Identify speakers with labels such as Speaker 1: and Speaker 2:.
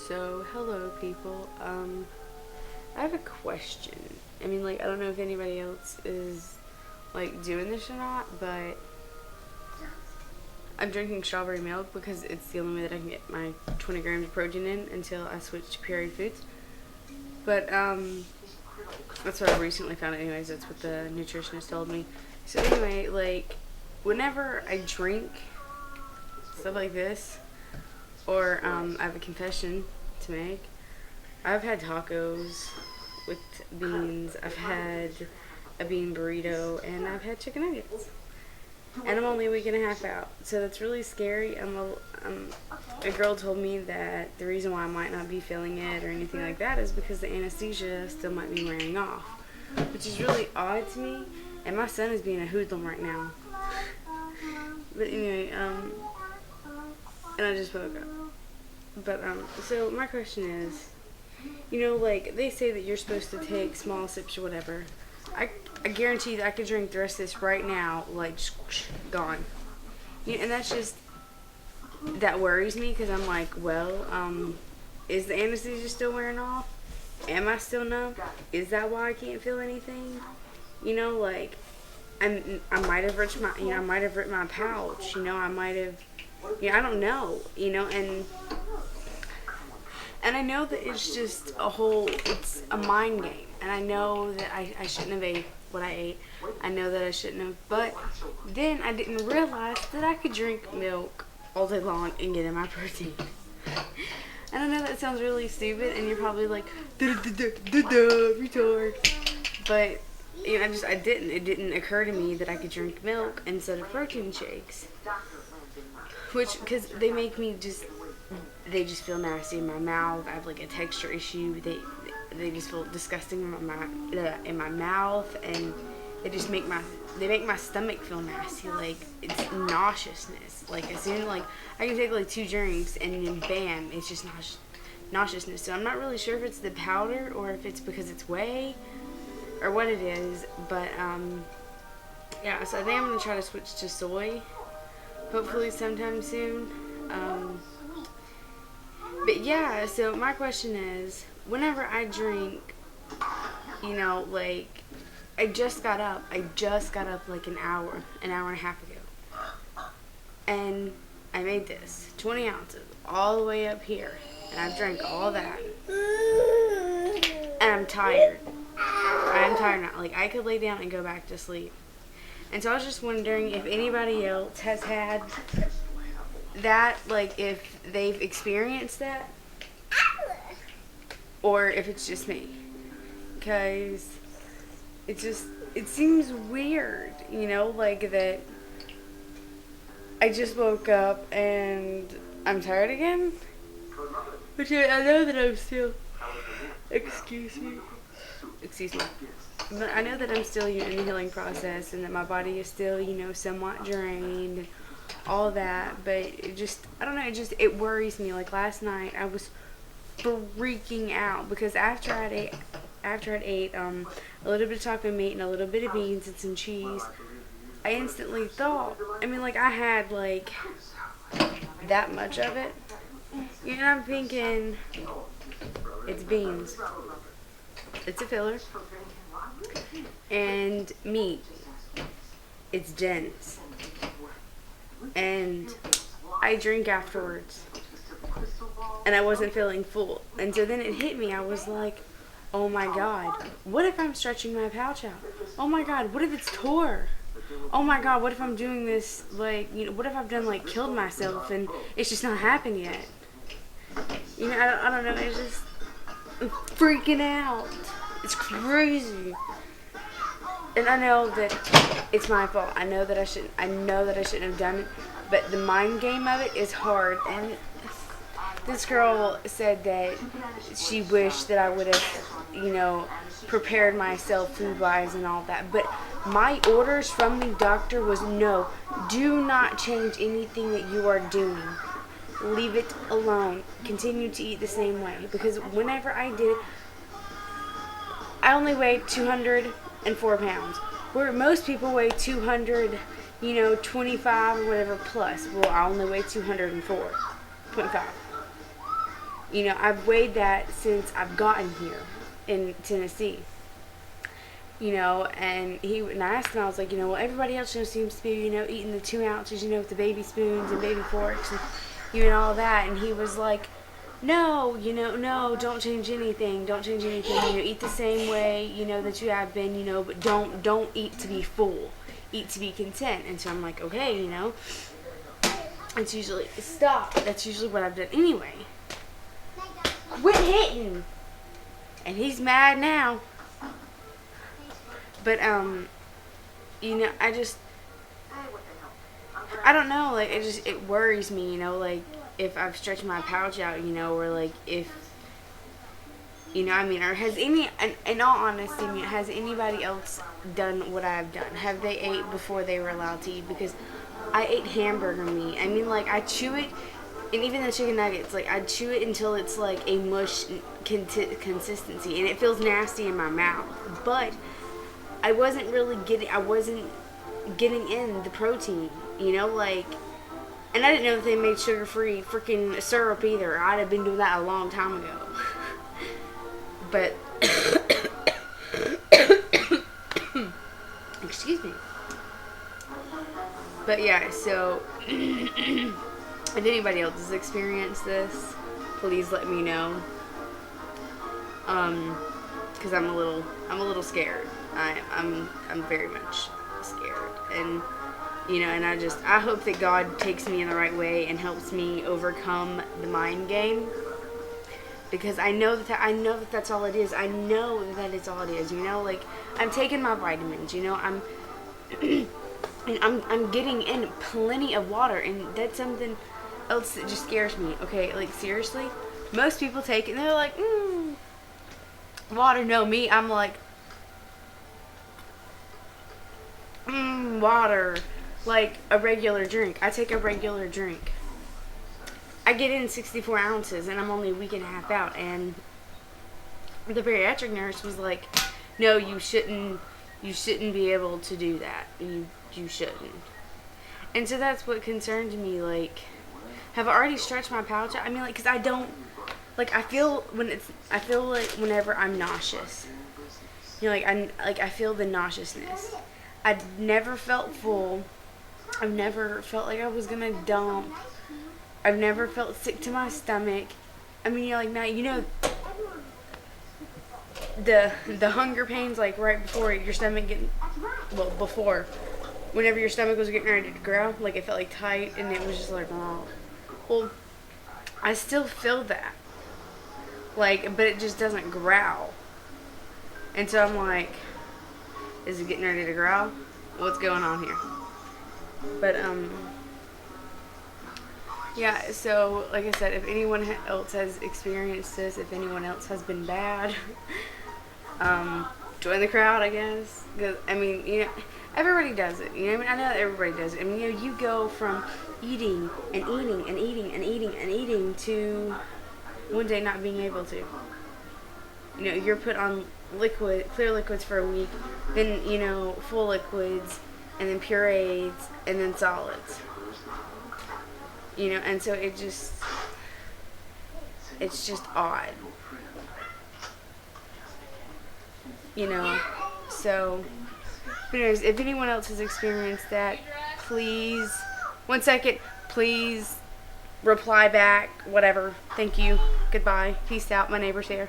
Speaker 1: So, hello people. I have a question. I mean, like, I don't know if anybody else is, like, doing this or not, but I'm drinking strawberry milk because it's the only way that I can get my 20 grams of protein in until I switch to pureed foods. But, that's what I recently found out anyways. That's what the nutritionist told me. So, anyway, like, whenever I drink stuff like this, or, I have a confession to make. I've had tacos with beans, I've had a bean burrito, and I've had chicken nuggets. And I'm only a week and a half out. So that's really scary. A girl told me that the reason why I might not be feeling it or anything like that is because the anesthesia still might be wearing off. Which is really odd to me. And my son is being a hoodlum right now. But anyway, and I just woke up. But, so my question is, like, they say that you're supposed to take small sips or whatever. I guarantee that I could drink the rest of this right now, like, just whoosh, gone. And that's just, that worries me, because I'm like, well, is the anesthesia still wearing off? Am I still numb? Is that why I can't feel anything? Like, I might have ripped my, I might have ripped my pouch, I might have, I don't know, and I know that it's just it's a mind game. And I know that I shouldn't have ate what I ate. I know that I shouldn't have. But then I didn't realize that I could drink milk all day long and get in my protein. And I know that sounds really stupid. And you're probably like, retard. But, I didn't. It didn't occur to me that I could drink milk instead of protein shakes. Because they make me they just feel nasty in my mouth. I have like a texture issue. They just feel disgusting in my mouth, and they make my stomach feel nasty. Like, it's nauseousness. Like, as soon I can take like 2 drinks and then bam, it's just nauseousness. So I'm not really sure if it's the powder or if it's because it's whey or what it is. But yeah. So I think I'm gonna try to switch to soy. Hopefully sometime soon. But yeah, so my question is, whenever I drink, like, I just got up like an hour and a half ago. And I made this, 20 ounces, all the way up here. And I've drank all that. And I'm tired. I'm tired now. Like, I could lay down and go back to sleep. And so I was just wondering if anybody else has had that, like, if they've experienced that, or if it's just me, because it seems weird, like that I just woke up and I'm tired again, but I know that I'm still, excuse me, but I know that I'm still, in the healing process, and that my body is still, somewhat drained, and all that, but I don't know, it worries me. Like, last night, I was freaking out, because after I'd ate a little bit of taco meat and a little bit of beans and some cheese, I instantly thought, I had, like, that much of it, and I'm thinking, it's beans, it's a filler, and meat, it's dense, and I drink afterwards, and I wasn't feeling full. And so then it hit me. I was like, oh my god, what if I'm stretching my pouch out? Oh my god, what if it's tore? Oh my god, what if I'm doing this, like, what if I've done, like, killed myself and it's just not happened yet? I don't know, it's just, I'm freaking out. It's crazy. And I know that it's my fault. I know that I shouldn't have done it. But the mind game of it is hard. And this girl said that she wished that I would have, prepared myself food-wise and all that. But my orders from the doctor was, no, do not change anything that you are doing. Leave it alone. Continue to eat the same way. Because whenever I did it, I only weighed 204 pounds. Where most people weigh 200, 25 or whatever plus. Well, I only weigh 204.5. You know, I've weighed that since I've gotten here in Tennessee. You know, and I asked him, I was like, you know, well, everybody else, you know, seems to be, you know, eating the 2 ounces, you know, with the baby spoons and baby forks and, you know, all that. And he was like, no, you know, no, don't change anything. Don't change anything. You know, eat the same way, you know, that you have been, you know, but don't eat to be full. Eat to be content. And so I'm like, okay, you know, it's usually, stop. That's usually what I've done anyway. Quit hitting. And he's mad now. But, you know, I don't know, like, it worries me, you know, like, if I've stretched my pouch out, you know, or, like, if, you know, I mean, or has in all honesty, I mean, has anybody else done what I've done? Have they ate before they were allowed to eat? Because I ate hamburger meat. I mean, like, I chew it, and even the chicken nuggets, like, I chew it until it's, like, a mush consistency, and it feels nasty in my mouth, but I wasn't getting in the protein, you know, like, and I didn't know that they made sugar-free freaking syrup either. I'd have been doing that a long time ago. But, excuse me. But yeah, so, if anybody else has experienced this, please let me know. Because I'm a little scared. I'm very much scared, and you know, and I hope that God takes me in the right way and helps me overcome the mind game, because I know that that's all it is. I know that it's all it is. You know, like, I'm taking my vitamins. You know, I'm and I'm getting in plenty of water, and that's something else that just scares me. Okay, like, seriously, most people take it and they're like, water. No, me, I'm like, water, like a regular drink. I take a regular drink. I get in 64 ounces, and I'm only a week and a half out. And the bariatric nurse was like, "No, you shouldn't be able to do that. You shouldn't." And so that's what concerned me. Like, have I already stretched my pouch out? I mean, like, because I don't, like, I feel like whenever I'm nauseous, you know, I feel the nauseousness. I've never felt full. I've never felt like I was gonna dump. I've never felt sick to my stomach. I mean, you're like, now, you know, the hunger pains, like, right before your stomach whenever your stomach was getting ready to grow, like, it felt like tight, and it was just like, oh. Well, I still feel that. Like, but it just doesn't growl. And so I'm like, is it getting ready to growl? What's going on here? But, yeah, so, like I said, if anyone else has experienced this, if anyone else has been bad, join the crowd, I guess. Because, I mean, you know, everybody does it. You know, I mean, I know that everybody does it. I mean, you know, you go from eating and eating and eating and eating and eating to one day not being able to. You know, you're put on clear liquids for a week, then, you know, full liquids, and then purees, and then solids. You know, and so it's just odd. You know, so, but anyways, if anyone else has experienced that, please, 1 second, please reply back, whatever. Thank you. Goodbye. Peace out. My neighbor's here.